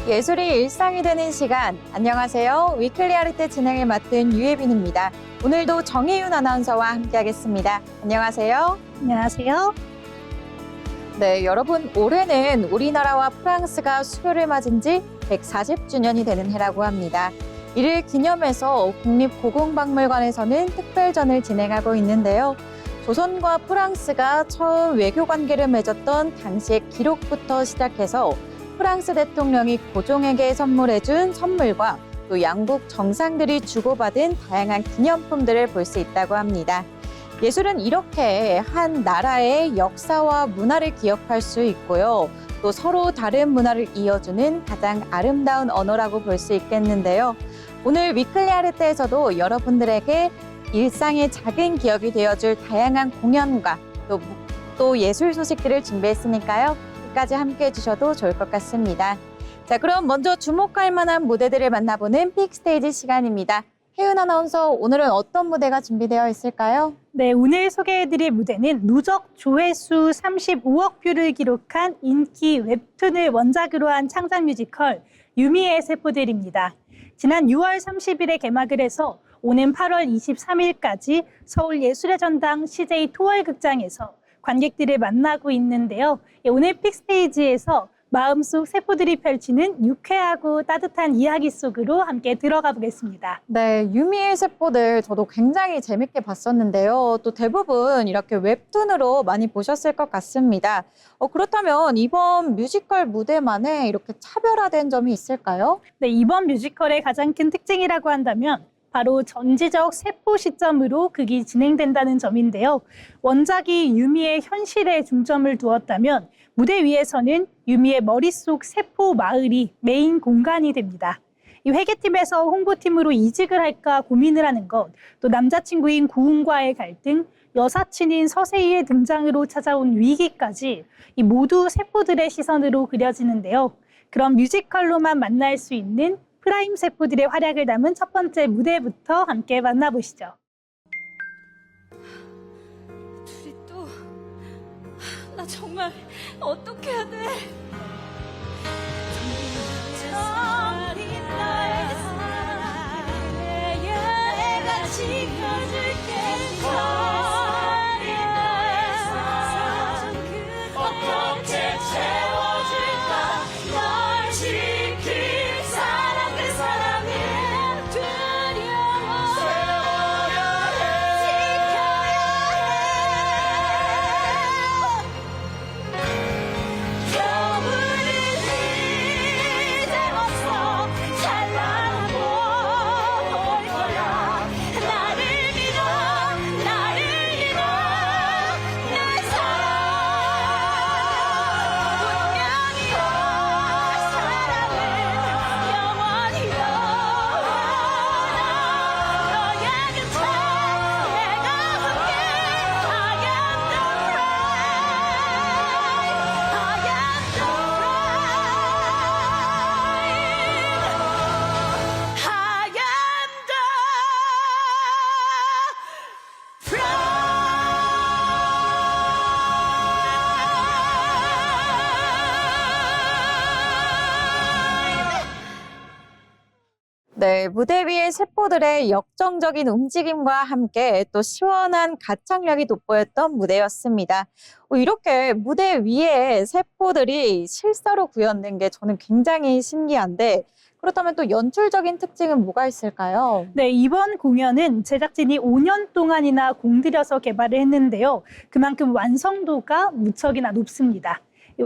예술이 일상이 되는 시간. 안녕하세요. 위클리 아르테 진행을 맡은 유예빈입니다. 오늘도 정혜윤 아나운서와 함께하겠습니다. 안녕하세요. 안녕하세요. 네, 여러분 올해는 우리나라와 프랑스가 수교를 맞은 지 140주년이 되는 해라고 합니다. 이를 기념해서 국립고궁박물관에서는 특별전을 진행하고 있는데요. 조선과 프랑스가 처음 외교 관계를 맺었던 당시의 기록부터 시작해서 프랑스 대통령이 고종에게 선물해준 선물과 또 양국 정상들이 주고받은 다양한 기념품들을 볼 수 있다고 합니다. 예술은 이렇게 한 나라의 역사와 문화를 기억할 수 있고요. 또 서로 다른 문화를 이어주는 가장 아름다운 언어라고 볼 수 있겠는데요. 오늘 위클리 아르테에서도 여러분들에게 일상의 작은 기억이 되어줄 다양한 공연과 또 예술 소식들을 준비했으니까요. 끝까지 함께해 주셔도 좋을 것 같습니다. 자, 그럼 먼저 주목할 만한 무대들을 만나보는 픽스테이지 시간입니다. 혜윤 아나운서, 오늘은 어떤 무대가 준비되어 있을까요? 네, 오늘 소개해드릴 무대는 누적 조회수 35억 뷰를 기록한 인기 웹툰을 원작으로 한 창작 뮤지컬 유미의 세포들입니다. 지난 6월 30일에 개막을 해서 오는 8월 23일까지 서울예술의 전당 CJ 토월 극장에서 관객들을 만나고 있는데요. 오늘 픽스테이지에서 마음속 세포들이 펼치는 유쾌하고 따뜻한 이야기 속으로 함께 들어가 보겠습니다. 네, 유미의 세포들 저도 굉장히 재밌게 봤었는데요. 또 대부분 이렇게 웹툰으로 많이 보셨을 것 같습니다. 그렇다면 이번 뮤지컬 무대만에 이렇게 차별화된 점이 있을까요? 네, 이번 뮤지컬의 가장 큰 특징이라고 한다면 바로 전지적 세포 시점으로 극이 진행된다는 점인데요. 원작이 유미의 현실에 중점을 두었다면 무대 위에서는 유미의 머릿속 세포 마을이 메인 공간이 됩니다. 이 회계팀에서 홍보팀으로 이직을 할까 고민을 하는 것, 또 남자친구인 구은과의 갈등, 여사친인 서세희의 등장으로 찾아온 위기까지 이 모두 세포들의 시선으로 그려지는데요. 그런 뮤지컬로만 만날 수 있는 프라임 세포들의 활약을 담은 첫 번째 무대부터 함께 만나보시죠. 둘이 또... 나 정말 어떻게 해야 돼? 저린 너의 사랑에 내가 지켜줄게. 저린 너의 사랑 어떻게 채워줄까? 널 지킬 사랑, 그 사랑에 두려워. 지켜야 해. 겨울이 이제 와서 찬란하고 올 거야. 나를 믿어, 나를 믿어, 내 사랑. 분명히 널 사랑해. 영원히 너와 너의 곁에 내가 함께. I am the 네, 무대 위의 세포들의 역정적인 움직임과 함께 또 시원한 가창력이 돋보였던 무대였습니다. 이렇게 무대 위에 세포들이 실사로 구현된 게 저는 굉장히 신기한데, 그렇다면 또 연출적인 특징은 뭐가 있을까요? 네, 이번 공연은 제작진이 5년 동안이나 공들여서 개발을 했는데요. 그만큼 완성도가 무척이나 높습니다.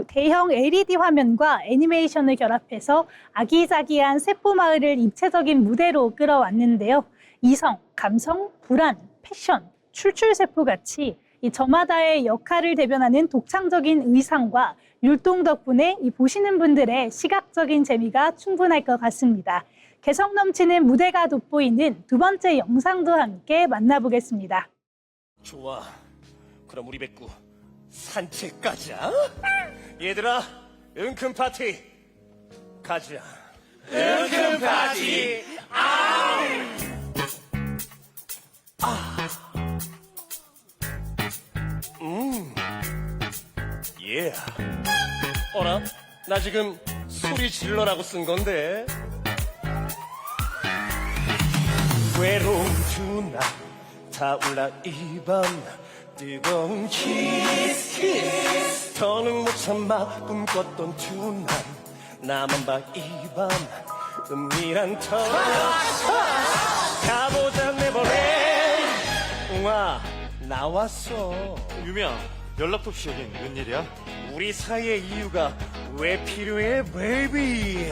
대형 LED 화면과 애니메이션을 결합해서 아기자기한 세포 마을을 입체적인 무대로 끌어왔는데요. 이성, 감성, 불안, 패션, 출출세포 같이 이 저마다의 역할을 대변하는 독창적인 의상과 율동 덕분에 이 보시는 분들의 시각적인 재미가 충분할 것 같습니다. 개성 넘치는 무대가 돋보이는 두 번째 영상도 함께 만나보겠습니다. 좋아. 그럼 우리 백구 산책 가자. 얘들아, 은큰 파티 가자. 은큰 파티. 예. 어라? 나 지금 소리 질러라고 쓴 건데. 외로운 두날 타올라 이 밤 뜨거운 키스 더는 못 참아 꿈꿨던 두날 나만 봐 이 밤 은밀한 터 가보자 네버랜드. 웅아 나왔어. 유미야, 연락도 없이 여긴 웬일이야? 우리 사이의 이유가 왜 필요해, baby?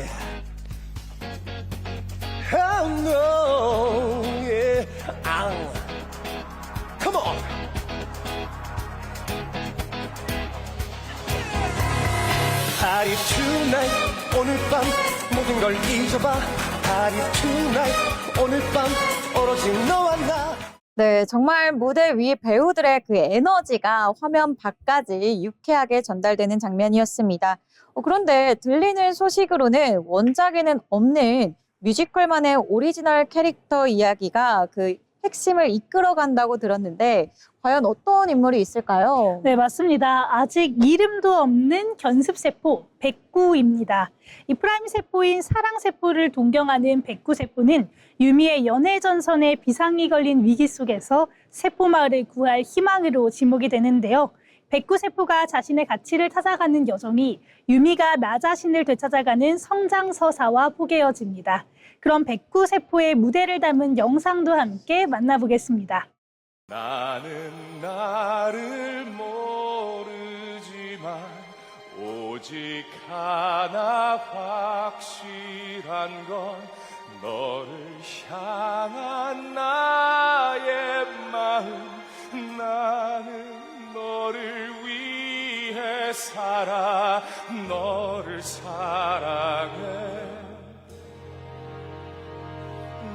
Oh no, yeah, come on. Party tonight, 오늘 밤 모든 걸 잊어봐. Party tonight, 오늘 밤 오로지 너와 나. 네, 정말 무대 위 배우들의 그 에너지가 화면 밖까지 유쾌하게 전달되는 장면이었습니다. 그런데 들리는 소식으로는 원작에는 없는 뮤지컬만의 오리지널 캐릭터 이야기가 그 핵심을 이끌어간다고 들었는데 과연 어떤 인물이 있을까요? 네, 맞습니다. 아직 이름도 없는 견습세포, 백구입니다. 이 프라임 세포인 사랑세포를 동경하는 백구세포는 유미의 연애전선에 비상이 걸린 위기 속에서 세포마을을 구할 희망으로 지목이 되는데요. 백구세포가 자신의 가치를 찾아가는 여정이 유미가 나 자신을 되찾아가는 성장서사와 포개어집니다. 그럼 백구세포의 무대를 담은 영상도 함께 만나보겠습니다. 나는 나를 모르지만 오직 하나 확실한 건 너를 향한 나의 마음. 나는 너를 위해 살아. 너를 사랑해.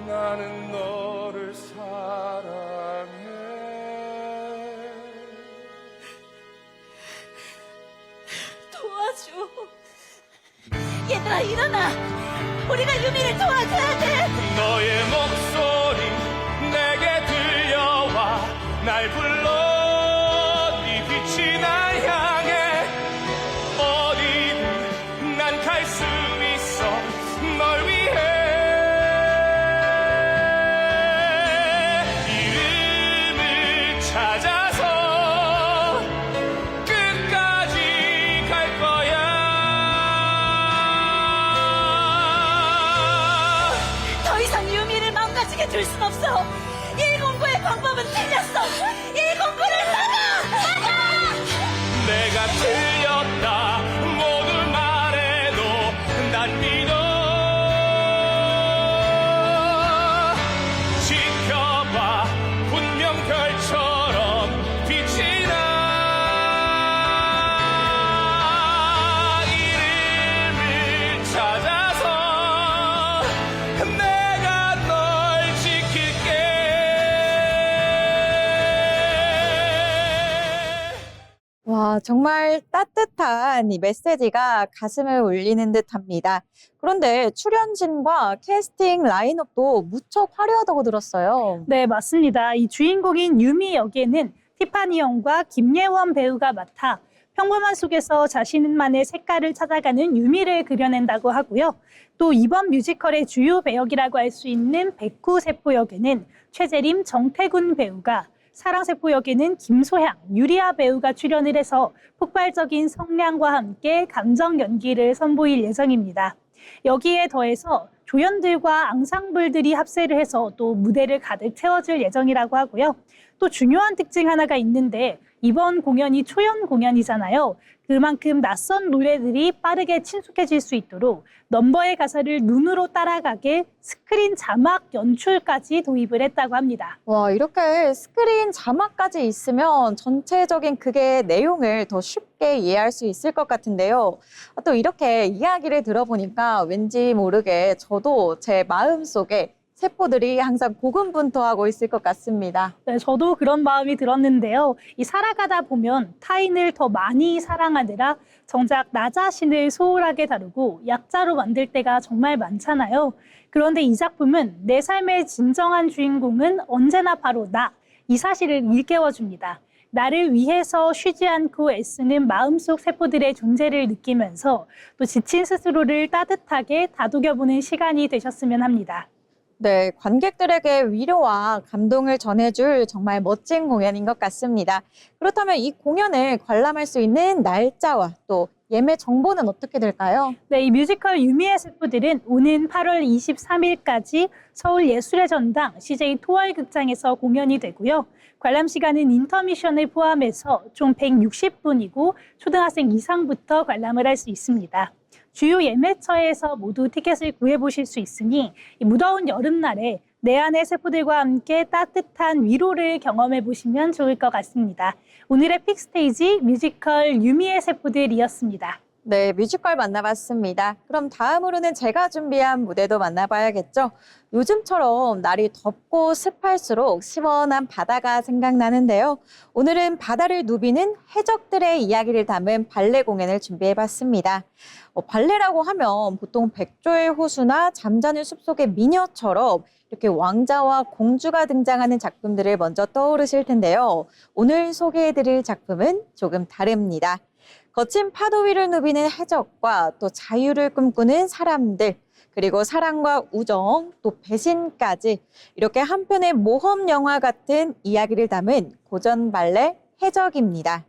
나는 너를 사랑해. 도와줘. 얘들아 일어나. 우리가 유미를 도와줘야 돼. 너의 목소리 내게 들려와. 날 불러. 네 빛이 날 향해. 어디든 난 갈 수 있어. 널 위해. 이름을 찾아서 끝까지 갈 거야. 더 이상 유미를 망가지게 둘 순 없어. 109의 방법은 틀렸어. 109를 막아! 내가 틀렸다 모두 말해도 난 믿어. 지켜봐 분명 별처럼 빛이 나. 이름을 찾아서 내가 널 지킬게. 와, 정말 따뜻한 이 메시지가 가슴을 울리는 듯합니다. 그런데 출연진과 캐스팅 라인업도 무척 화려하다고 들었어요. 네, 맞습니다. 이 주인공인 유미 역에는 티파니 영과 김예원 배우가 맡아 평범한 속에서 자신만의 색깔을 찾아가는 유미를 그려낸다고 하고요. 또 이번 뮤지컬의 주요 배역이라고 할 수 있는 백구세포 역에는 최재림, 정태군 배우가, 사랑세포 역에는 김소향, 유리아 배우가 출연을 해서 폭발적인 성량과 함께 감정 연기를 선보일 예정입니다. 여기에 더해서 조연들과 앙상블들이 합세를 해서 또 무대를 가득 채워줄 예정이라고 하고요. 또 중요한 특징 하나가 있는데 이번 공연이 초연 공연이잖아요. 그만큼 낯선 노래들이 빠르게 친숙해질 수 있도록 넘버의 가사를 눈으로 따라가게 스크린 자막 연출까지 도입을 했다고 합니다. 와, 이렇게 스크린 자막까지 있으면 전체적인 극의 내용을 더 쉽게 이해할 수 있을 것 같은데요. 또 이렇게 이야기를 들어보니까 왠지 모르게 저도 제 마음속에 세포들이 항상 고군분투하고 있을 것 같습니다. 네, 저도 그런 마음이 들었는데요. 이 살아가다 보면 타인을 더 많이 사랑하느라 정작 나 자신을 소홀하게 다루고 약자로 만들 때가 정말 많잖아요. 그런데 이 작품은 내 삶의 진정한 주인공은 언제나 바로 나, 이 사실을 일깨워줍니다. 나를 위해서 쉬지 않고 애쓰는 마음속 세포들의 존재를 느끼면서 또 지친 스스로를 따뜻하게 다독여보는 시간이 되셨으면 합니다. 네, 관객들에게 위로와 감동을 전해줄 정말 멋진 공연인 것 같습니다. 그렇다면 이 공연을 관람할 수 있는 날짜와 또 예매 정보는 어떻게 될까요? 네, 이 뮤지컬 유미의 세포들은 오는 8월 23일까지 서울 예술의 전당 CJ 토월극장에서 공연이 되고요. 관람 시간은 인터미션을 포함해서 총 160분이고 초등학생 이상부터 관람을 할 수 있습니다. 주요 예매처에서 모두 티켓을 구해보실 수 있으니 이 무더운 여름날에 내 안의 세포들과 함께 따뜻한 위로를 경험해보시면 좋을 것 같습니다. 오늘의 픽스테이지 뮤지컬 유미의 세포들이었습니다. 네, 뮤지컬 만나봤습니다. 그럼 다음으로는 제가 준비한 무대도 만나봐야겠죠? 요즘처럼 날이 덥고 습할수록 시원한 바다가 생각나는데요. 오늘은 바다를 누비는 해적들의 이야기를 담은 발레 공연을 준비해봤습니다. 발레라고 하면 보통 백조의 호수나 잠자는 숲속의 미녀처럼 이렇게 왕자와 공주가 등장하는 작품들을 먼저 떠오르실 텐데요. 오늘 소개해드릴 작품은 조금 다릅니다. 거친 파도 위를 누비는 해적과 또 자유를 꿈꾸는 사람들, 그리고 사랑과 우정, 또 배신까지 이렇게 한 편의 모험 영화 같은 이야기를 담은 고전 발레 해적입니다.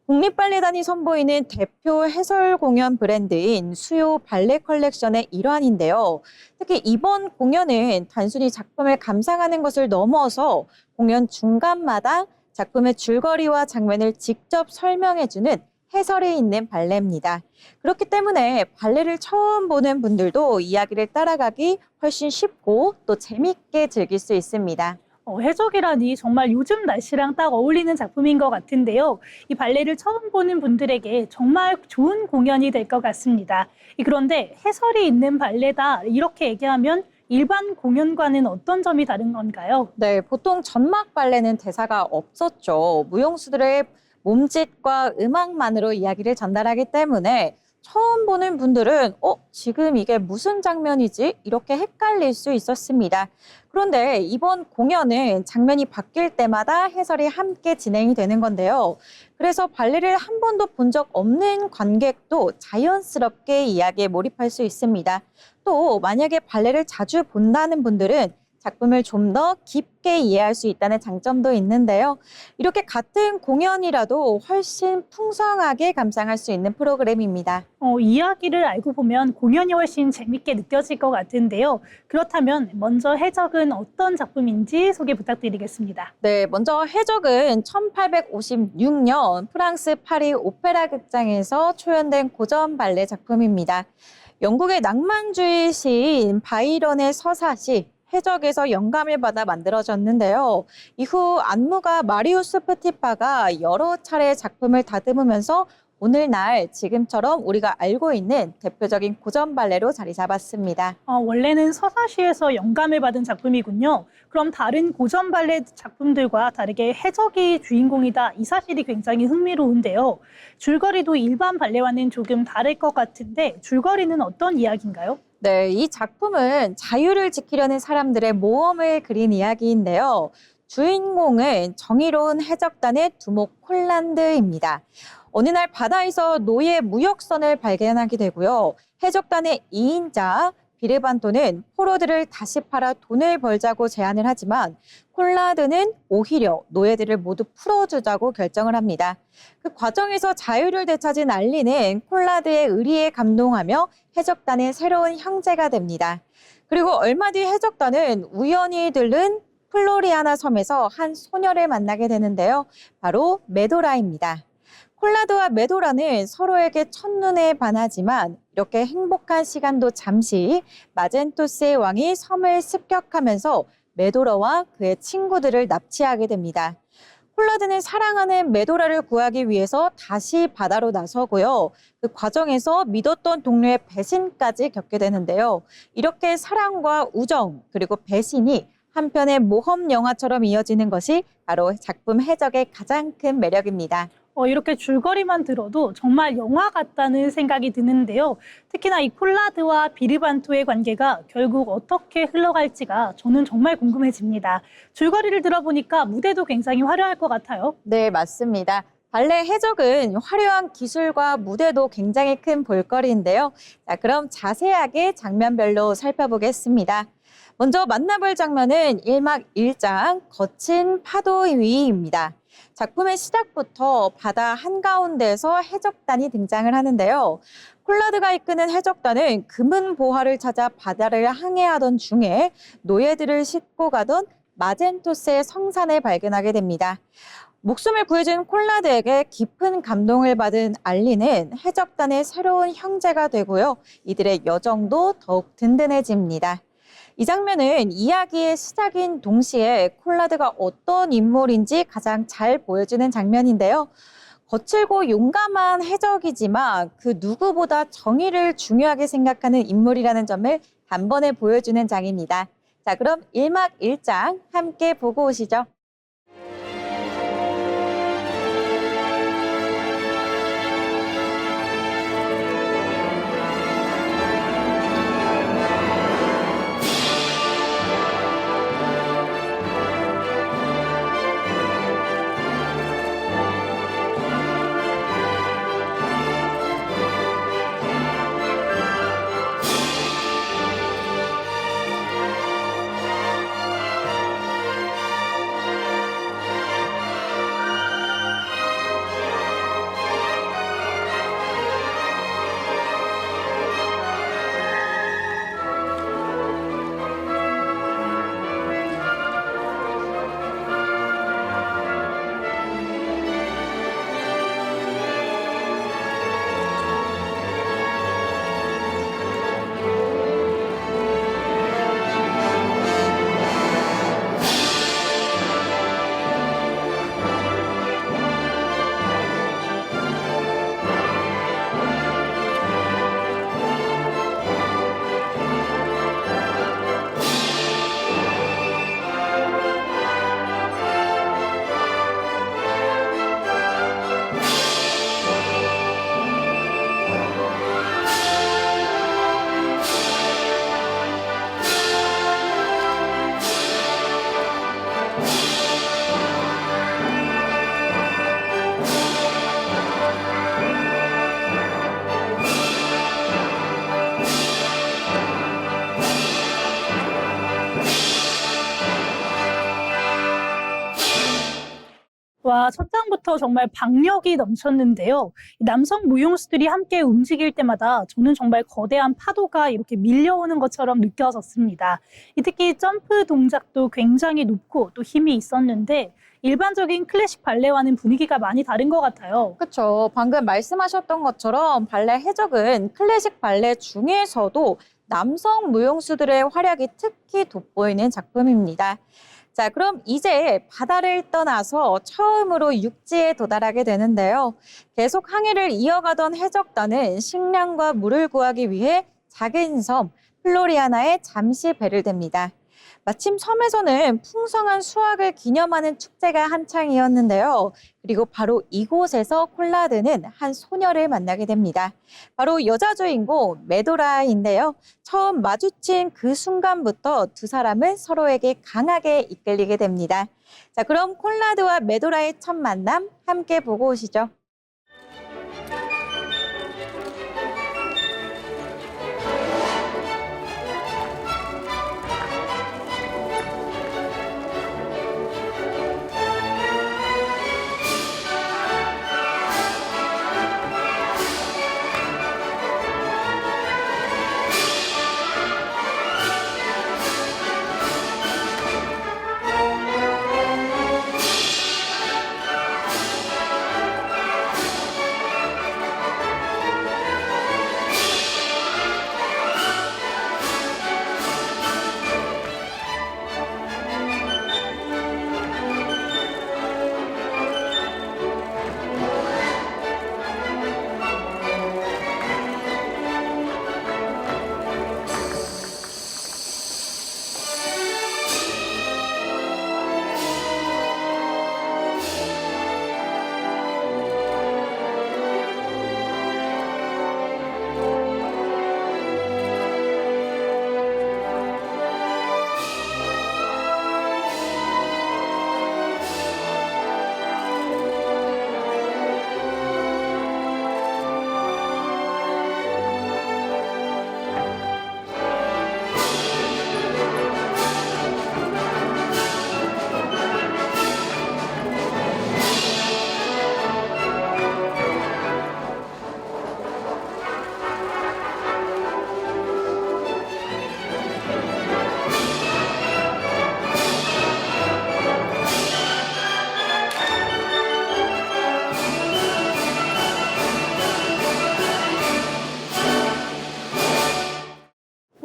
국립발레단이 선보이는 대표 해설 공연 브랜드인 수요 발레 컬렉션의 일환인데요. 특히 이번 공연은 단순히 작품을 감상하는 것을 넘어서 공연 중간마다 작품의 줄거리와 장면을 직접 설명해주는 해설이 있는 발레입니다. 그렇기 때문에 발레를 처음 보는 분들도 이야기를 따라가기 훨씬 쉽고 또 재밌게 즐길 수 있습니다. 해적이라니 정말 요즘 날씨랑 딱 어울리는 작품인 것 같은데요. 이 발레를 처음 보는 분들에게 정말 좋은 공연이 될 것 같습니다. 그런데 해설이 있는 발레다 이렇게 얘기하면 일반 공연과는 어떤 점이 다른 건가요? 네, 보통 전막 발레는 대사가 없었죠. 무용수들의 몸짓과 음악만으로 이야기를 전달하기 때문에 처음 보는 분들은 지금 이게 무슨 장면이지? 이렇게 헷갈릴 수 있었습니다. 그런데 이번 공연은 장면이 바뀔 때마다 해설이 함께 진행이 되는 건데요. 그래서 발레를 한 번도 본 적 없는 관객도 자연스럽게 이야기에 몰입할 수 있습니다. 또 만약에 발레를 자주 본다는 분들은 작품을 좀 더 깊게 이해할 수 있다는 장점도 있는데요. 이렇게 같은 공연이라도 훨씬 풍성하게 감상할 수 있는 프로그램입니다. 이야기를 알고 보면 공연이 훨씬 재밌게 느껴질 것 같은데요. 그렇다면 먼저 해적은 어떤 작품인지 소개 부탁드리겠습니다. 네, 먼저 해적은 1856년 프랑스 파리 오페라 극장에서 초연된 고전 발레 작품입니다. 영국의 낭만주의 시인 바이런의 서사시 해적에서 영감을 받아 만들어졌는데요. 이후 안무가 마리우스 프티파가 여러 차례 작품을 다듬으면서 오늘날 지금처럼 우리가 알고 있는 대표적인 고전 발레로 자리 잡았습니다. 원래는 서사시에서 영감을 받은 작품이군요. 그럼 다른 고전 발레 작품들과 다르게 해적이 주인공이다. 이 사실이 굉장히 흥미로운데요. 줄거리도 일반 발레와는 조금 다를 것 같은데 줄거리는 어떤 이야기인가요? 네, 이 작품은 자유를 지키려는 사람들의 모험을 그린 이야기인데요. 주인공은 정의로운 해적단의 두목 콜란드입니다. 어느 날 바다에서 노예 무역선을 발견하게 되고요. 해적단의 2인자 비르반토는 포로들을 다시 팔아 돈을 벌자고 제안을 하지만 콜라드는 오히려 노예들을 모두 풀어주자고 결정을 합니다. 그 과정에서 자유를 되찾은 알리는 콜라드의 의리에 감동하며 해적단의 새로운 형제가 됩니다. 그리고 얼마 뒤 해적단은 우연히 들른 플로리아나 섬에서 한 소녀를 만나게 되는데요. 바로 메도라입니다. 콜라드와 메도라는 서로에게 첫눈에 반하지만 이렇게 행복한 시간도 잠시 마젠토스의 왕이 섬을 습격하면서 메도라와 그의 친구들을 납치하게 됩니다. 콜라드는 사랑하는 메도라를 구하기 위해서 다시 바다로 나서고요. 그 과정에서 믿었던 동료의 배신까지 겪게 되는데요. 이렇게 사랑과 우정 그리고 배신이 한편의 모험 영화처럼 이어지는 것이 바로 작품 해적의 가장 큰 매력입니다. 이렇게 줄거리만 들어도 정말 영화 같다는 생각이 드는데요. 특히나 이 콜라드와 비르반토의 관계가 결국 어떻게 흘러갈지가 저는 정말 궁금해집니다. 줄거리를 들어보니까 무대도 굉장히 화려할 것 같아요. 네, 맞습니다. 발레 해적은 화려한 기술과 무대도 굉장히 큰 볼거리인데요. 자, 그럼 자세하게 장면별로 살펴보겠습니다. 먼저 만나볼 장면은 1막 1장 거친 파도 위입니다. 작품의 시작부터 바다 한가운데서 해적단이 등장을 하는데요. 콜라드가 이끄는 해적단은 금은 보화를 찾아 바다를 항해하던 중에 노예들을 싣고 가던 마젠토스의 성산을 발견하게 됩니다. 목숨을 구해준 콜라드에게 깊은 감동을 받은 알리는 해적단의 새로운 형제가 되고요. 이들의 여정도 더욱 든든해집니다. 이 장면은 이야기의 시작인 동시에 콜라드가 어떤 인물인지 가장 잘 보여주는 장면인데요. 거칠고 용감한 해적이지만 그 누구보다 정의를 중요하게 생각하는 인물이라는 점을 단번에 보여주는 장입니다. 자, 그럼 1막 1장 함께 보고 오시죠. 와, 첫 장부터 정말 박력이 넘쳤는데요. 이 남성 무용수들이 함께 움직일 때마다 저는 정말 거대한 파도가 이렇게 밀려오는 것처럼 느껴졌습니다. 특히 점프 동작도 굉장히 높고 또 힘이 있었는데 일반적인 클래식 발레와는 분위기가 많이 다른 것 같아요. 그렇죠. 방금 말씀하셨던 것처럼 발레 해적은 클래식 발레 중에서도 남성 무용수들의 활약이 특히 돋보이는 작품입니다. 자, 그럼 이제 바다를 떠나서 처음으로 육지에 도달하게 되는데요. 계속 항해를 이어가던 해적단은 식량과 물을 구하기 위해 작은 섬 플로리아나에 잠시 배를 댑니다. 마침 섬에서는 풍성한 수확을 기념하는 축제가 한창이었는데요. 그리고 바로 이곳에서 콜라드는 한 소녀를 만나게 됩니다. 바로 여자 주인공 메도라인데요. 처음 마주친 그 순간부터 두 사람은 서로에게 강하게 이끌리게 됩니다. 자, 그럼 콜라드와 메도라의 첫 만남 함께 보고 오시죠.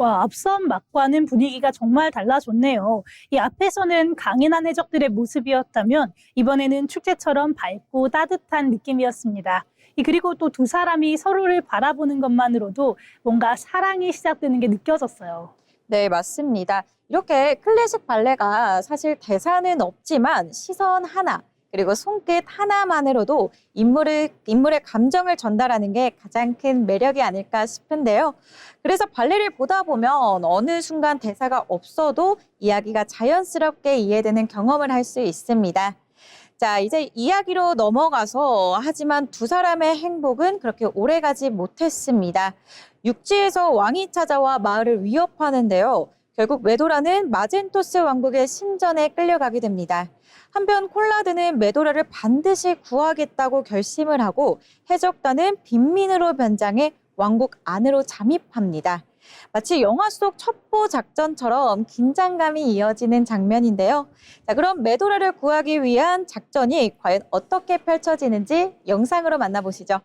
와, 앞선 막과는 분위기가 정말 달라졌네요. 이 앞에서는 강인한 해적들의 모습이었다면 이번에는 축제처럼 밝고 따뜻한 느낌이었습니다. 그리고 또 두 사람이 서로를 바라보는 것만으로도 뭔가 사랑이 시작되는 게 느껴졌어요. 네, 맞습니다. 이렇게 클래식 발레가 사실 대사는 없지만 시선 하나, 그리고 손끝 하나만으로도 인물의 감정을 전달하는 게 가장 큰 매력이 아닐까 싶은데요. 그래서 발레를 보다 보면 어느 순간 대사가 없어도 이야기가 자연스럽게 이해되는 경험을 할 수 있습니다. 자, 이제 이야기로 넘어가서 하지만 두 사람의 행복은 그렇게 오래가지 못했습니다. 육지에서 왕이 찾아와 마을을 위협하는데요. 결국 메도라는 마젠토스 왕국의 신전에 끌려가게 됩니다. 한편 콜라드는 메도라를 반드시 구하겠다고 결심을 하고 해적단은 빈민으로 변장해 왕국 안으로 잠입합니다. 마치 영화 속 첩보 작전처럼 긴장감이 이어지는 장면인데요. 자, 그럼 메도라를 구하기 위한 작전이 과연 어떻게 펼쳐지는지 영상으로 만나보시죠.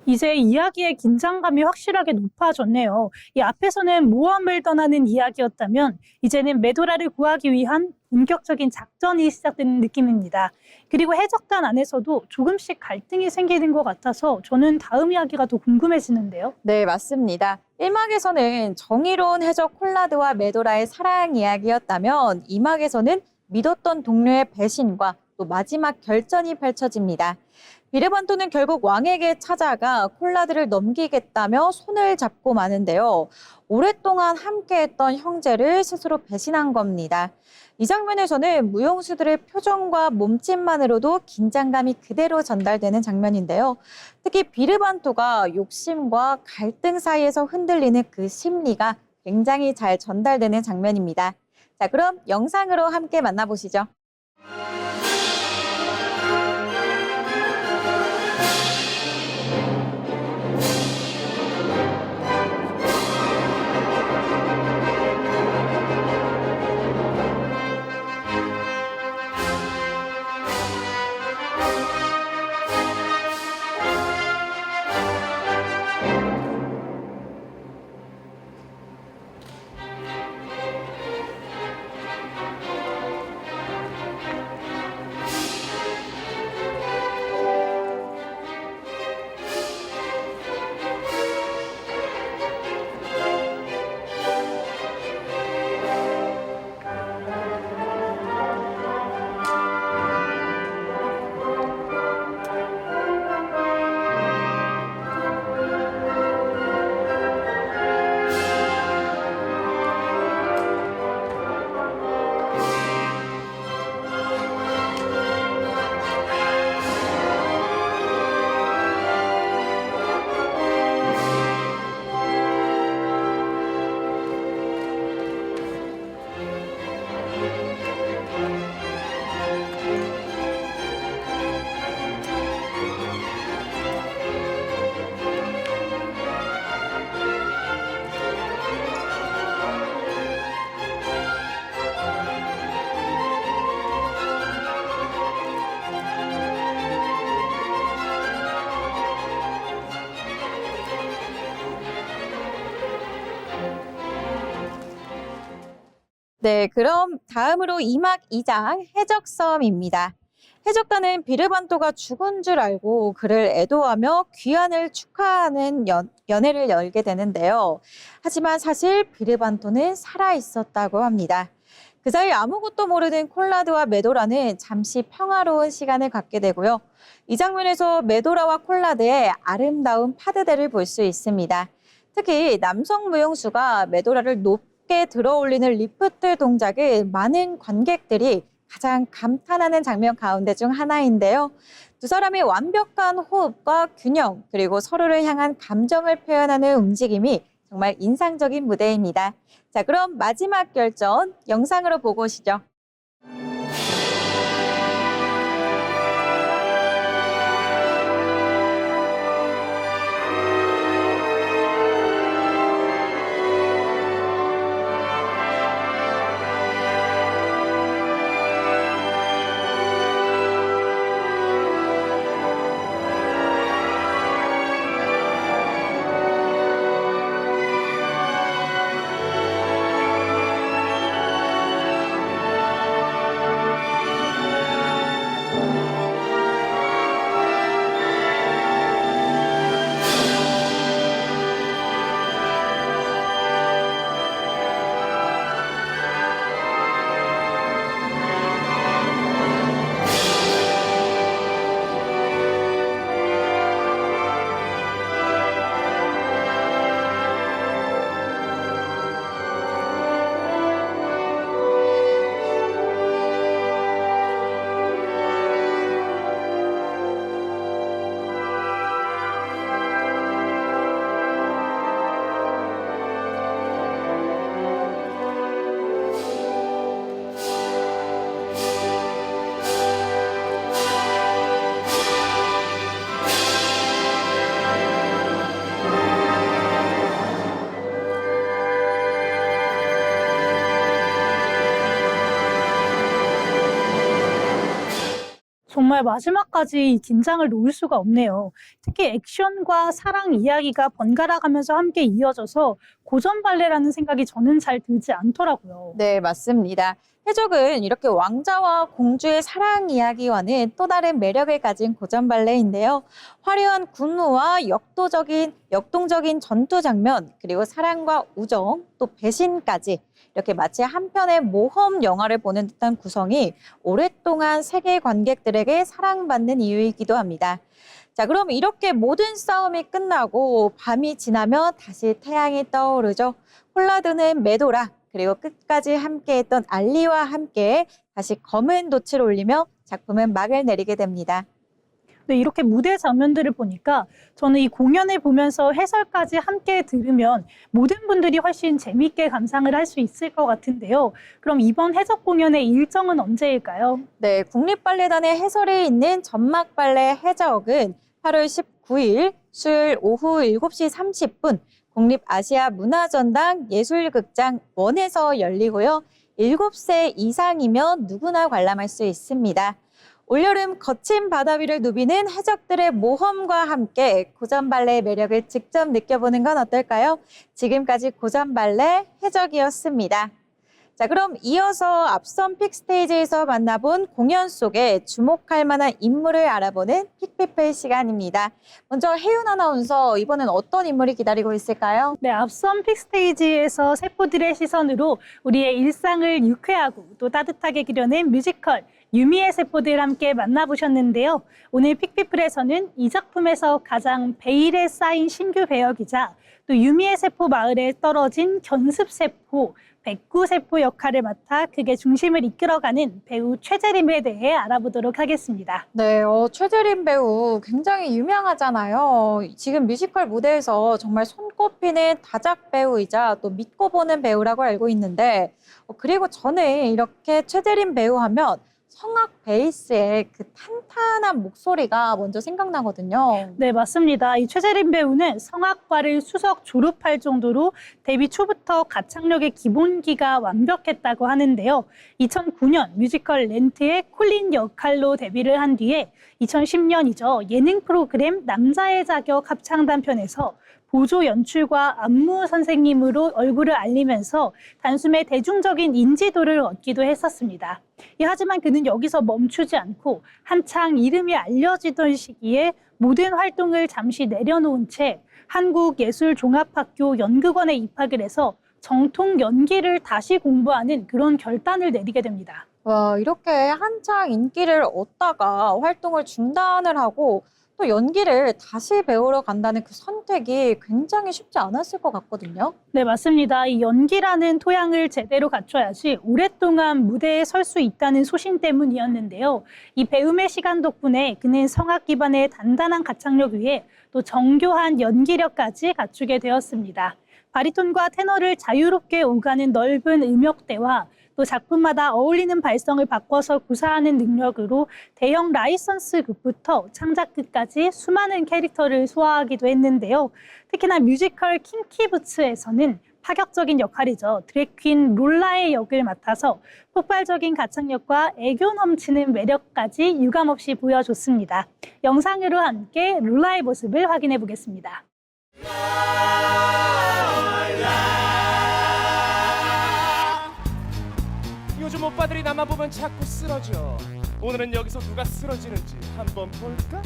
이제 이야기의 긴장감이 확실하게 높아졌네요. 이 앞에서는 모험을 떠나는 이야기였다면 이제는 메도라를 구하기 위한 본격적인 작전이 시작되는 느낌입니다. 그리고 해적단 안에서도 조금씩 갈등이 생기는 것 같아서 저는 다음 이야기가 더 궁금해지는데요. 네, 맞습니다. 1막에서는 정의로운 해적 콜라드와 메도라의 사랑 이야기였다면 2막에서는 믿었던 동료의 배신과 또 마지막 결전이 펼쳐집니다. 비르반토는 결국 왕에게 찾아가 콜라드를 넘기겠다며 손을 잡고 마는데요. 오랫동안 함께했던 형제를 스스로 배신한 겁니다. 이 장면에서는 무용수들의 표정과 몸짓만으로도 긴장감이 그대로 전달되는 장면인데요. 특히 비르반토가 욕심과 갈등 사이에서 흔들리는 그 심리가 굉장히 잘 전달되는 장면입니다. 자, 그럼 영상으로 함께 만나보시죠. 네, 그럼 다음으로 2막 2장 해적섬입니다. 해적단은 비르반토가 죽은 줄 알고 그를 애도하며 귀환을 축하하는 연회를 열게 되는데요. 하지만 사실 비르반토는 살아있었다고 합니다. 그 사이 아무것도 모르는 콜라드와 메도라는 잠시 평화로운 시간을 갖게 되고요. 이 장면에서 메도라와 콜라드의 아름다운 파드대를 볼 수 있습니다. 특히 남성 무용수가 메도라를 높게 들어올리는 리프트 동작을 많은 관객들이 가장 감탄하는 장면 가운데 중 하나인데요. 두 사람의 완벽한 호흡과 균형, 그리고 서로를 향한 감정을 표현하는 움직임이 정말 인상적인 무대입니다. 자, 그럼 마지막 결전 영상으로 보고 오시죠. 정말 마지막까지 이 긴장을 놓을 수가 없네요. 특히 액션과 사랑 이야기가 번갈아 가면서 함께 이어져서 고전 발레라는 생각이 저는 잘 들지 않더라고요. 네, 맞습니다. 해적은 이렇게 왕자와 공주의 사랑 이야기와는 또 다른 매력을 가진 고전 발레인데요. 화려한 군무와 역동적인 전투 장면, 그리고 사랑과 우정, 또 배신까지 이렇게 마치 한 편의 모험 영화를 보는 듯한 구성이 오랫동안 세계 관객들에게 사랑받는 이유이기도 합니다. 자, 그럼 이렇게 모든 싸움이 끝나고 밤이 지나면 다시 태양이 떠오르죠. 콜라드는 메도라, 그리고 끝까지 함께했던 알리와 함께 다시 검은 돛을 올리며 작품은 막을 내리게 됩니다. 네, 이렇게 무대 장면들을 보니까 저는 이 공연을 보면서 해설까지 함께 들으면 모든 분들이 훨씬 재미있게 감상을 할 수 있을 것 같은데요. 그럼 이번 해적 공연의 일정은 언제일까요? 네, 국립발레단의 해설에 있는 전막발레 해적은 8월 19일 수요일 오후 7시 30분 국립아시아문화전당 예술극장 1에서 열리고요. 7세 이상이면 누구나 관람할 수 있습니다. 올여름 거친 바다 위를 누비는 해적들의 모험과 함께 고전 발레의 매력을 직접 느껴보는 건 어떨까요? 지금까지 고전 발레 해적이었습니다. 자, 그럼 이어서 앞선 픽스테이지에서 만나본 공연 속에 주목할 만한 인물을 알아보는 픽피플 시간입니다. 먼저 혜윤 아나운서, 이번엔 어떤 인물이 기다리고 있을까요? 네, 앞선 픽스테이지에서 세포들의 시선으로 우리의 일상을 유쾌하고 또 따뜻하게 그려낸 뮤지컬 유미의 세포들 함께 만나보셨는데요. 오늘 픽피플에서는 이 작품에서 가장 베일에 쌓인 신규 배역이자 또 유미의 세포 마을에 떨어진 견습세포, 백구세포 역할을 맡아 극의 중심을 이끌어가는 배우 최재림에 대해 알아보도록 하겠습니다. 네, 최재림 배우 굉장히 유명하잖아요. 지금 뮤지컬 무대에서 정말 손꼽히는 다작 배우이자 또 믿고 보는 배우라고 알고 있는데, 그리고 저는 이렇게 최재림 배우 하면 성악 베이스의 그 탄탄한 목소리가 먼저 생각나거든요. 네, 맞습니다. 이 최재림 배우는 성악과를 수석 졸업할 정도로 데뷔 초부터 가창력의 기본기가 완벽했다고 하는데요. 2009년 뮤지컬 렌트의 콜린 역할로 데뷔를 한 뒤에 2010년이죠. 예능 프로그램 남자의 자격 합창단 편에서 보조 연출과 안무 선생님으로 얼굴을 알리면서 단숨에 대중적인 인지도를 얻기도 했었습니다. 하지만 그는 여기서 멈추지 않고 한창 이름이 알려지던 시기에 모든 활동을 잠시 내려놓은 채 한국예술종합학교 연극원에 입학을 해서 정통 연기를 다시 공부하는 그런 결단을 내리게 됩니다. 와, 이렇게 한창 인기를 얻다가 활동을 중단을 하고 또 연기를 다시 배우러 간다는 그 선택이 굉장히 쉽지 않았을 것 같거든요. 네, 맞습니다. 이 연기라는 토양을 제대로 갖춰야지 오랫동안 무대에 설 수 있다는 소신 때문이었는데요. 이 배움의 시간 덕분에 그는 성악 기반의 단단한 가창력 위에 또 정교한 연기력까지 갖추게 되었습니다. 바리톤과 테너를 자유롭게 오가는 넓은 음역대와 또 작품마다 어울리는 발성을 바꿔서 구사하는 능력으로 대형 라이선스 극부터 창작극까지 수많은 캐릭터를 소화하기도 했는데요. 특히나 뮤지컬 킹키부츠에서는 파격적인 역할이죠. 드래퀸 롤라의 역을 맡아서 폭발적인 가창력과 애교 넘치는 매력까지 유감없이 보여줬습니다. 영상으로 함께 롤라의 모습을 확인해 보겠습니다. 요즘 오빠들이 나만 보면 자꾸 쓰러져. 오늘은 여기서 누가 쓰러지는지 한번 볼까?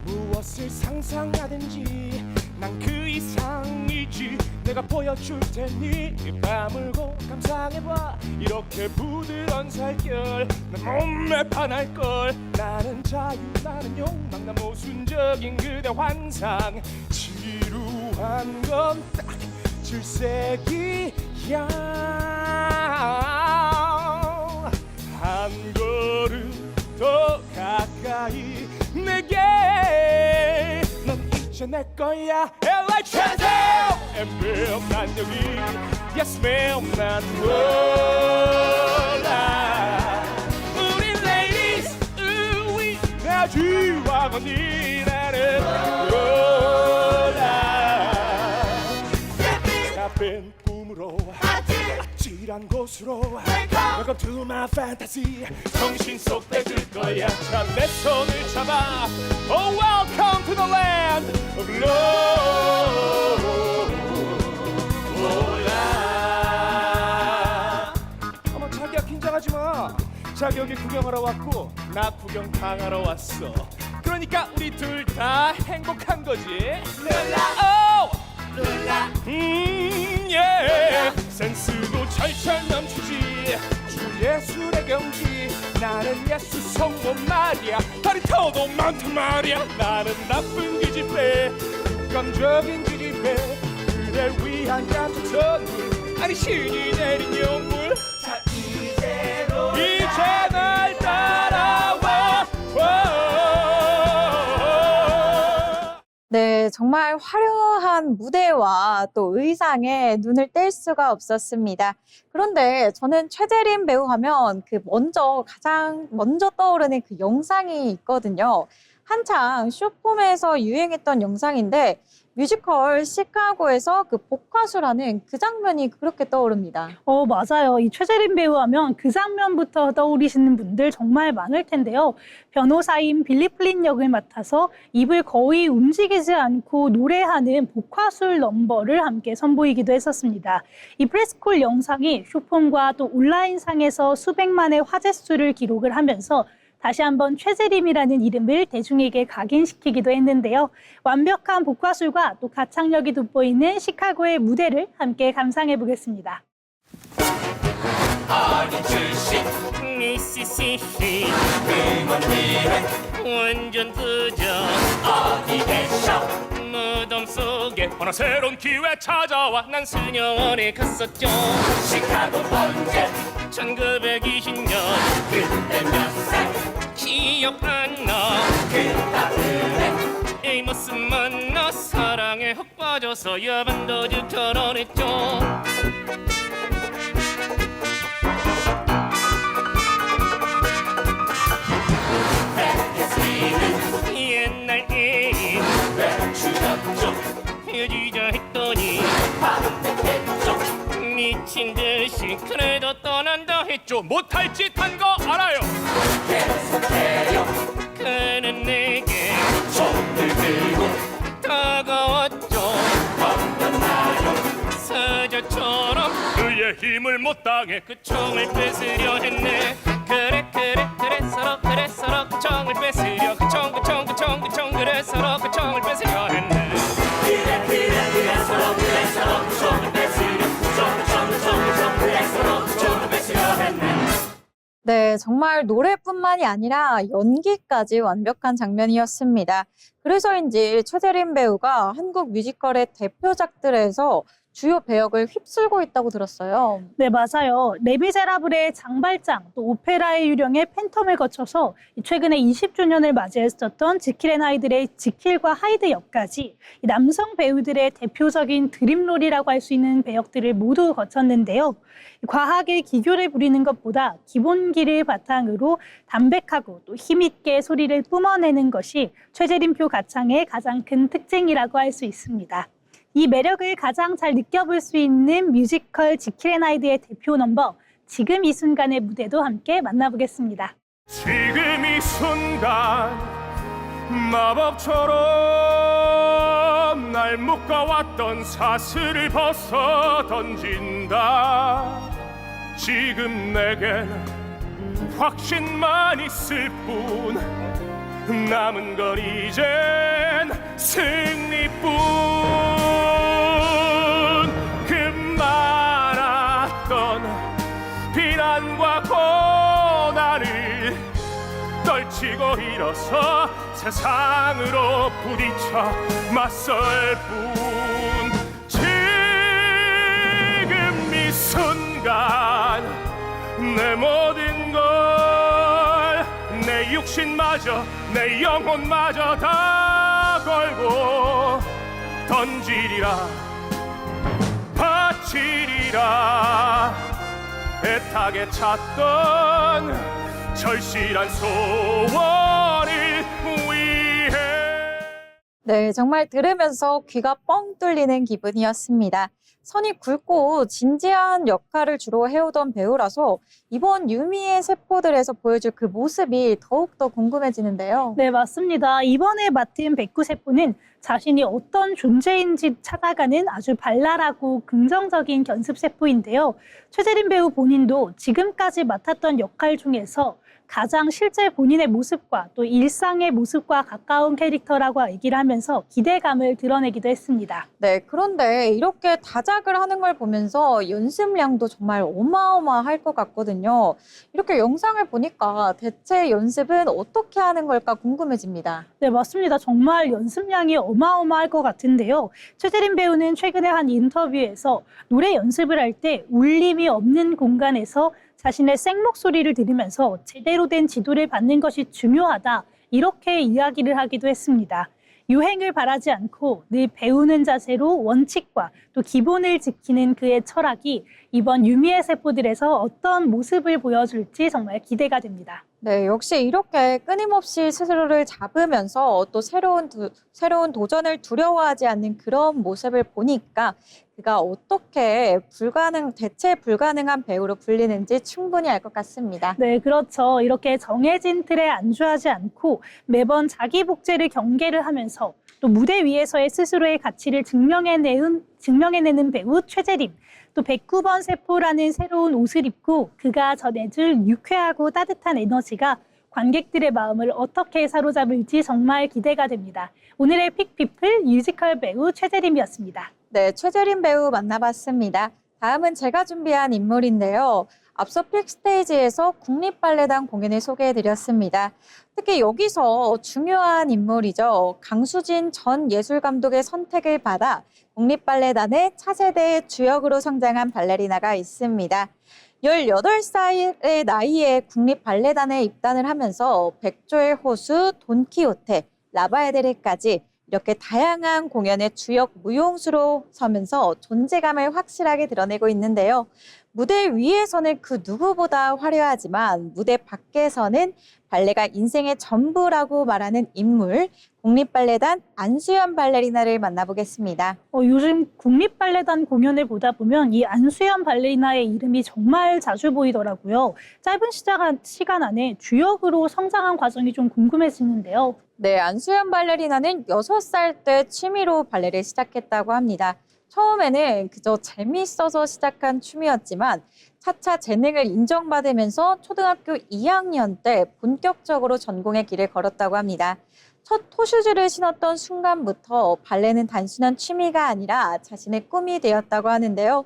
무엇을 상상하든지 난 그 이상이지. 내가 보여줄 테니 다물고 감상해봐. 이렇게 부드러운 살결 내 몸에 반할걸. 나는 자유 나는 욕망 난 모순적인 그대 환상. 지루한 건 딱 질색이야. 한 걸음 더 가까이 내게. 넌 이제 내 거야. LA Chazelle and Bill 난 여기. Yes ma'am 난 몰라. 우리 ladies 우리 내 지와거니 나는 몰라. 나쁜 꿈으로 아찔한 곳으로 Welcome to my fantasy. 정신 속 빼줄 거야. 참 내 손을 잡아. Oh welcome to the land of love. 어머 자기야 긴장하지 마. 자기 여기 구경하러 왔고 나 구경 당하러 왔어. 그러니까 우리 둘 다 행복한 거지. 룰라 룰라 yeah. 센스도 철철 넘치지. 주 예술의 경지. 나는 예술 성공 말이야. 다리터도 많단 말이야. 나는 나쁜 기집애 감적인 기집애. 그댈 위한 얕은 선물 아니 신이 내린 용물. 자 이제 날 따라와. 네, 정말 화려한 무대와 또 의상에 눈을 뗄 수가 없었습니다. 그런데 저는 최재림 배우 하면 가장 먼저 떠오르는 그 영상이 있거든요. 한창 쇼폼에서 유행했던 영상인데 뮤지컬 시카고에서 그 복화술하는 그 장면이 그렇게 떠오릅니다. 맞아요. 이 최재림 배우 하면 그 장면부터 떠오르시는 분들 정말 많을 텐데요. 변호사인 빌리 플린 역을 맡아서 입을 거의 움직이지 않고 노래하는 복화술 넘버를 함께 선보이기도 했었습니다. 이 프레스콜 영상이 쇼폼과 또 온라인상에서 수백만의 화제수를 기록을 하면서 다시 한번 최재림이라는 이름을 대중에게 각인시키기도 했는데요. 완벽한 복화술과 또 가창력이 돋보이는 시카고의 무대를 함께 감상해 보겠습니다. 어린 출신 미시시피 음원 위에 완전 부정 어디 계셔. 무덤 속에 어느 새로운 기회 찾아와. 난 수녀원에 갔었죠. 시카고 번째 1920년 그때 몇 살 기억 안 나. 그때 이 모습 만나 사랑에 훅 빠져서 야반도주 결혼했죠. 옛날 애인 주셨죠. 헤어지자 했더니 미친 듯이 그래도 떠난다 했죠. 못할 짓 한 거 알아요. 그는 내게 손을 들고 다가왔죠. 너의 힘을 못 당해 그 총을 뺏으려 했네. 그래 서로 그 총을 뺏으려 그 총 그래 서로 그 총을 뺏으려 했네. 그래 서로 그 총을 뺏으려 그 총을 뺏으려 했네. 네, 정말 노래뿐만이 아니라 연기까지 완벽한 장면이었습니다. 그래서인지 최재림 배우가 한국 뮤지컬의 대표작들에서 주요 배역을 휩쓸고 있다고 들었어요. 네, 맞아요. 레미제라블의 장발장, 또 오페라의 유령의 팬텀을 거쳐서 최근에 20주년을 맞이했었던 지킬 앤 하이드의 지킬과 하이드 역까지 남성 배우들의 대표적인 드림롤이라고 할 수 있는 배역들을 모두 거쳤는데요. 과하게 기교를 부리는 것보다 기본기를 바탕으로 담백하고 또 힘있게 소리를 뿜어내는 것이 최재림표 가창의 가장 큰 특징이라고 할 수 있습니다. 이 매력을 가장 잘 느껴볼 수 있는 뮤지컬 지킬 앤 하이드의 대표 넘버, 지금 이 순간의 무대도 함께 만나보겠습니다. 지금 이 순간 마법처럼 날 묶어왔던 사슬을 벗어 던진다. 지금 내겐 확신만 있을 뿐 남은 건 이젠 승리뿐. 그 많았던 비난과 고난을 떨치고 일어서 세상으로 부딪혀 맞설 뿐. 지금 이 순간 내 모든 걸 내 육신마저 내 영혼마저 다 걸고 던지리라 바치리라. 애타게 찾던 절실한 소원을 위해. 네, 정말 들으면서 귀가 뻥 뚫리는 기분이었습니다. 선이 굵고 진지한 역할을 주로 해오던 배우라서 이번 유미의 세포들에서 보여줄 그 모습이 더욱더 궁금해지는데요. 네, 맞습니다. 이번에 맡은 백구세포는 자신이 어떤 존재인지 찾아가는 아주 발랄하고 긍정적인 견습세포인데요. 최재림 배우 본인도 지금까지 맡았던 역할 중에서 가장 실제 본인의 모습과 또 일상의 모습과 가까운 캐릭터라고 얘기를 하면서 기대감을 드러내기도 했습니다. 네, 그런데 이렇게 다작을 하는 걸 보면서 연습량도 정말 어마어마할 것 같거든요. 이렇게 영상을 보니까 대체 연습은 어떻게 하는 걸까 궁금해집니다. 네, 맞습니다. 정말 연습량이 어마어마할 것 같은데요. 최재림 배우는 최근에 한 인터뷰에서 노래 연습을 할 때 울림이 없는 공간에서 자신의 생목소리를 들으면서 제대로 된 지도를 받는 것이 중요하다, 이렇게 이야기를 하기도 했습니다. 유행을 바라지 않고 늘 배우는 자세로 원칙과 또 기본을 지키는 그의 철학이 이번 유미의 세포들에서 어떤 모습을 보여줄지 정말 기대가 됩니다. 네, 역시 이렇게 끊임없이 스스로를 잡으면서 또 새로운 도전을 두려워하지 않는 그런 모습을 보니까 그가 어떻게 대체 불가능한 배우로 불리는지 충분히 알 것 같습니다. 네, 그렇죠. 이렇게 정해진 틀에 안주하지 않고 매번 자기 복제를 경계를 하면서 또 무대 위에서의 스스로의 가치를 증명해내는 배우 최재림. 또 109번 세포라는 새로운 옷을 입고 그가 전해줄 유쾌하고 따뜻한 에너지가 관객들의 마음을 어떻게 사로잡을지 정말 기대가 됩니다. 오늘의 픽피플 뮤지컬 배우 최재림이었습니다. 네, 최재림 배우 만나봤습니다. 다음은 제가 준비한 인물인데요. 앞서 픽스테이지에서 국립발레단 공연을 소개해드렸습니다. 특히 여기서 중요한 인물이죠. 강수진 전 예술감독의 선택을 받아 국립발레단의 차세대의 주역으로 성장한 발레리나가 있습니다. 18살의 나이에 국립발레단에 입단을 하면서 백조의 호수, 돈키호테, 라바에데르까지 이렇게 다양한 공연의 주역 무용수로 서면서 존재감을 확실하게 드러내고 있는데요. 무대 위에서는 그 누구보다 화려하지만 무대 밖에서는 발레가 인생의 전부라고 말하는 인물, 국립발레단 안수연 발레리나를 만나보겠습니다. 요즘 국립발레단 공연을 보다 보면 이 안수연 발레리나의 이름이 정말 자주 보이더라고요. 짧은 시간 안에 주역으로 성장한 과정이 좀 궁금해지는데요. 네, 안수연 발레리나는 6살 때 취미로 발레를 시작했다고 합니다. 처음에는 그저 재미있어서 시작한 춤이었지만 차차 재능을 인정받으면서 초등학교 2학년 때 본격적으로 전공의 길을 걸었다고 합니다. 첫 토슈즈를 신었던 순간부터 발레는 단순한 취미가 아니라 자신의 꿈이 되었다고 하는데요.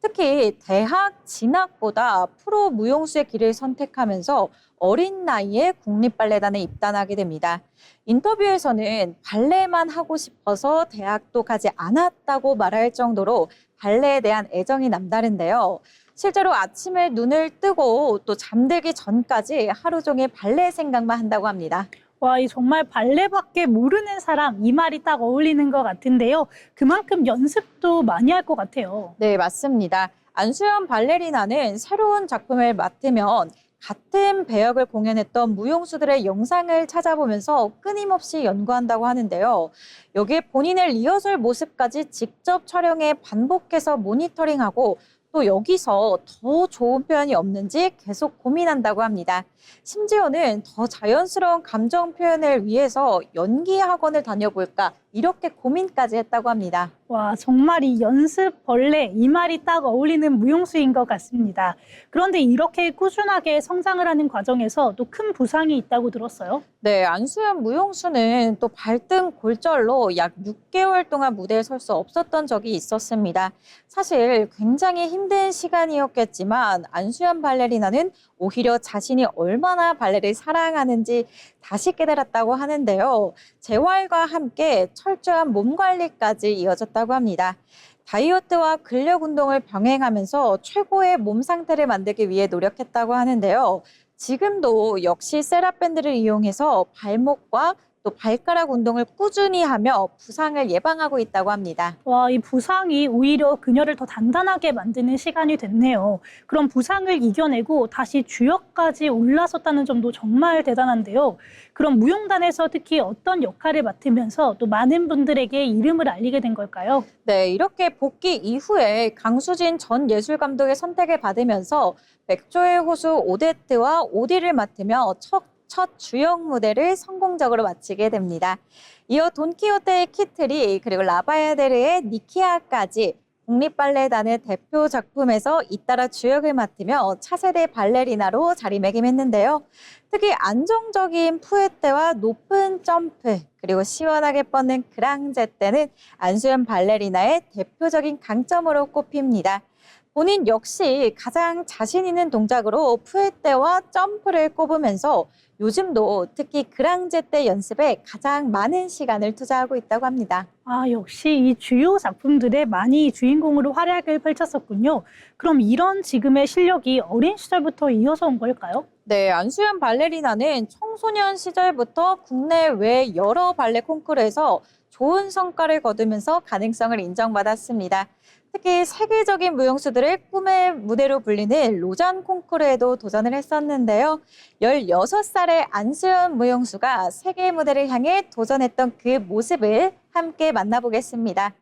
특히 대학 진학보다 프로 무용수의 길을 선택하면서 어린 나이에 국립발레단에 입단하게 됩니다. 인터뷰에서는 발레만 하고 싶어서 대학도 가지 않았다고 말할 정도로 발레에 대한 애정이 남다른데요. 실제로 아침에 눈을 뜨고 또 잠들기 전까지 하루 종일 발레 생각만 한다고 합니다. 와, 이 정말 발레밖에 모르는 사람, 이 말이 딱 어울리는 것 같은데요. 그만큼 연습도 많이 할 것 같아요. 네, 맞습니다. 안수현 발레리나는 새로운 작품을 맡으면 같은 배역을 공연했던 무용수들의 영상을 찾아보면서 끊임없이 연구한다고 하는데요. 여기에 본인의 리허설 모습까지 직접 촬영해 반복해서 모니터링하고 또 여기서 더 좋은 표현이 없는지 계속 고민한다고 합니다. 심지어는 더 자연스러운 감정 표현을 위해서 연기 학원을 다녀볼까 이렇게 고민까지 했다고 합니다. 와, 정말 이 연습 벌레, 이 말이 딱 어울리는 무용수인 것 같습니다. 그런데 이렇게 꾸준하게 성장을 하는 과정에서 또 큰 부상이 있다고 들었어요. 네, 안수현 무용수는 또 발등 골절로 약 6개월 동안 무대에 설 수 없었던 적이 있었습니다. 사실 굉장히 힘든 시간이었겠지만 안수현 발레리나는 오히려 자신이 얼마나 발레를 사랑하는지 다시 깨달았다고 하는데요. 재활과 함께 철저한 몸 관리까지 이어졌다고 합니다. 다이어트와 근력 운동을 병행하면서 최고의 몸 상태를 만들기 위해 노력했다고 하는데요. 지금도 역시 세라밴드를 이용해서 발목과 또 발가락 운동을 꾸준히 하며 부상을 예방하고 있다고 합니다. 와, 이 부상이 오히려 그녀를 더 단단하게 만드는 시간이 됐네요. 그럼 부상을 이겨내고 다시 주역까지 올라섰다는 점도 정말 대단한데요. 그럼 무용단에서 특히 어떤 역할을 맡으면서 또 많은 분들에게 이름을 알리게 된 걸까요? 네, 이렇게 복귀 이후에 강수진 전 예술감독의 선택을 받으면서 백조의 호수 오데트와 오디를 맡으며 첫 주역 무대를 성공적으로 마치게 됩니다. 이어 돈키호테의 키트리 그리고 라바야데르의 니키아까지 국립발레단의 대표 작품에서 잇따라 주역을 맡으며 차세대 발레리나로 자리매김했는데요. 특히 안정적인 푸에테와 높은 점프 그리고 시원하게 뻗는 그랑제떼는 안수현 발레리나의 대표적인 강점으로 꼽힙니다. 본인 역시 가장 자신 있는 동작으로 푸에테와 점프를 꼽으면서 요즘도 특히 그랑제떼 연습에 가장 많은 시간을 투자하고 있다고 합니다. 아, 역시 이 주요 작품들에 많이 주인공으로 활약을 펼쳤었군요. 그럼 이런 지금의 실력이 어린 시절부터 이어서 온 걸까요? 네, 안수현 발레리나는 청소년 시절부터 국내외 여러 발레 콩쿠르에서 좋은 성과를 거두면서 가능성을 인정받았습니다. 특히 세계적인 무용수들의 꿈의 무대로 불리는 로잔 콩쿠르에도 도전을 했었는데요. 16살의 안수현 무용수가 세계 무대를 향해 도전했던 그 모습을 함께 만나보겠습니다.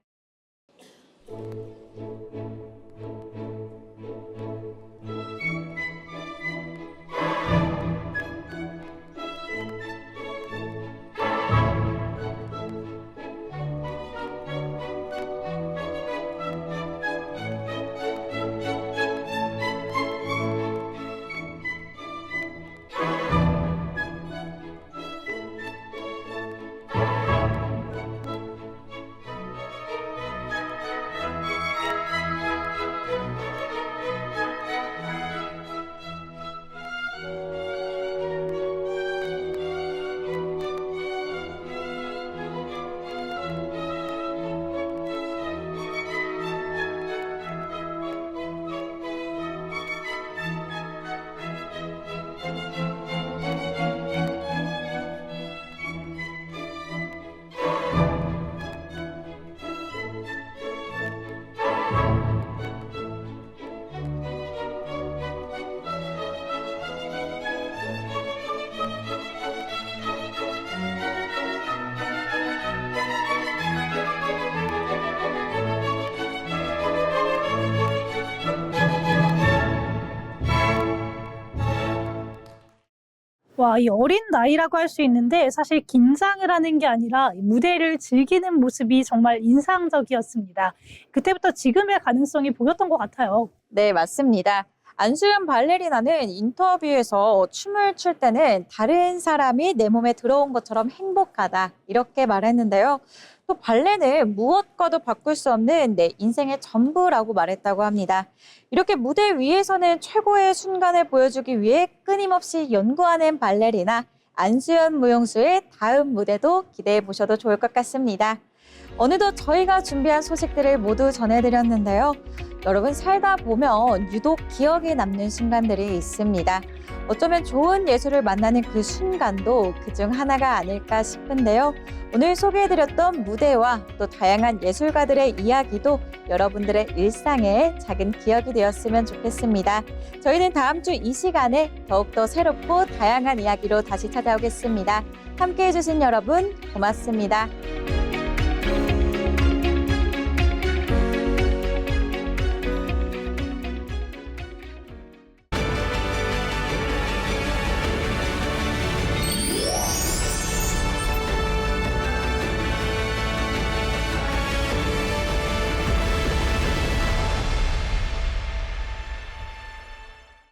와, 이 어린 나이라고 할 수 있는데 사실 긴장을 하는 게 아니라 이 무대를 즐기는 모습이 정말 인상적이었습니다. 그때부터 지금의 가능성이 보였던 것 같아요. 네, 맞습니다. 안수연 발레리나는 인터뷰에서 춤을 출 때는 다른 사람이 내 몸에 들어온 것처럼 행복하다 이렇게 말했는데요. 또 발레는 무엇과도 바꿀 수 없는 내 인생의 전부라고 말했다고 합니다. 이렇게 무대 위에서는 최고의 순간을 보여주기 위해 끊임없이 연구하는 발레리나 안수연 무용수의 다음 무대도 기대해 보셔도 좋을 것 같습니다. 어느덧 저희가 준비한 소식들을 모두 전해드렸는데요. 여러분 살다 보면 유독 기억에 남는 순간들이 있습니다. 어쩌면 좋은 예술을 만나는 그 순간도 그중 하나가 아닐까 싶은데요. 오늘 소개해드렸던 무대와 또 다양한 예술가들의 이야기도 여러분들의 일상의 작은 기억이 되었으면 좋겠습니다. 저희는 다음 주 이 시간에 더욱더 새롭고 다양한 이야기로 다시 찾아오겠습니다. 함께해 주신 여러분 고맙습니다.